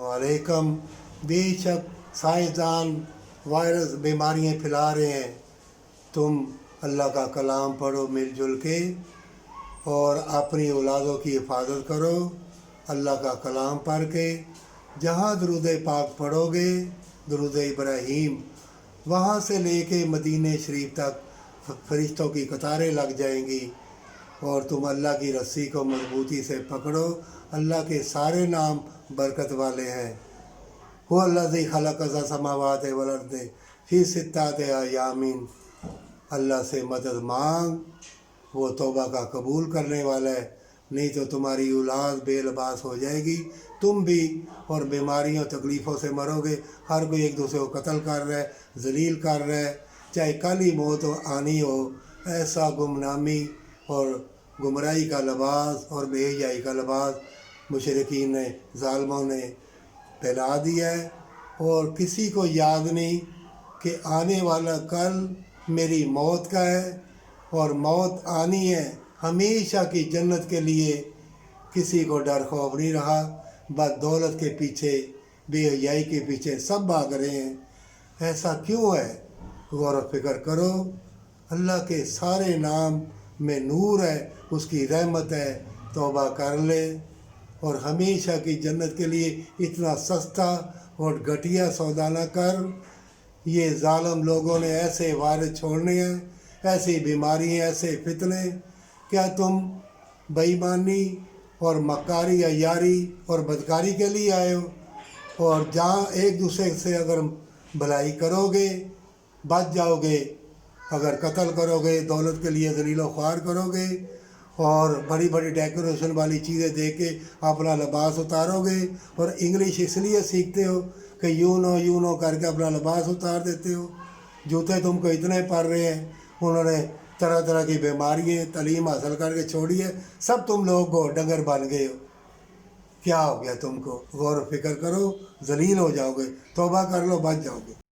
वालेकुम। बेशक साइंसदान वायरस बीमारियाँ फैला रहे हैं, तुम अल्लाह का कलाम पढ़ो मिलजुल के और अपनी औलादों की हिफाजत करो। अल्लाह का कलाम पढ़ के जहाँ दरूद पाक पढ़ोगे, दरूद इब्राहीम, वहाँ से लेके मदीने शरीफ तक फरिश्तों की कतारें लग जाएंगी और तुम अल्लाह की रस्सी को मजबूती से पकड़ो। अल्लाह के सारे नाम बरकत वाले हैं। हुवल्लज़ी खलक़ समावात वल अर्ज़ फ़ी सित्तति अय्यामिन। अल्लाह से मदद मांग, वो तौबा का कबूल करने वाला है, नहीं तो तुम्हारी औलाद बेलबास हो जाएगी, तुम भी, और बीमारियों तकलीफ़ों से मरोगे। हर कोई एक दूसरे को कत्ल कर रहा है, जलील कर रहा है, चाहे कल ही मौत आनी हो। ऐसा गुमनामी और गुमराही का लिबास और बेहयाई का लिबास मुशरिकीन ने, ज़ालिमों ने फैला दिया है, और किसी को याद नहीं कि आने वाला कल मेरी मौत का है और मौत आनी है हमेशा की जन्नत के लिए। किसी को डर खौफ नहीं रहा, बस दौलत के पीछे, बेहयाई के पीछे सब भाग रहे हैं। ऐसा क्यों है? गौर व फिक्र करो। अल्लाह के सारे नाम में नूर है, उसकी रहमत है। तौबा कर ले और हमेशा की जन्नत के लिए इतना सस्ता और घटिया सौदा न कर। ये ज़ालिम लोगों ने ऐसे वायरस छोड़ने हैं, ऐसी बीमारियाँ, ऐसे फितने। क्या तुम बेईमानी और मक्कारी, अय्यारी और बदकारी के लिए आए हो? और जहाँ एक दूसरे से अगर भलाई करोगे बच जाओगे, अगर कत्ल करोगे, दौलत के लिए ज़लील ख्वार करोगे और बड़ी बड़ी डेकोरेशन वाली चीज़ें दे के अपना लिबास उतारोगे, और इंग्लिश इसलिए सीखते हो कि यूँ नो करके अपना लिबास उतार देते हो। जूते तुमको इतने पड़ रहे हैं, उन्होंने तरह तरह की बीमारियाँ तालीम हासिल करके छोड़ी है, सब तुम लोग को डंगर बन गए हो। क्या हो गया तुमको? गौर व फिक्र करो, जलील हो जाओगे। तौबा कर लो, बच जाओगे।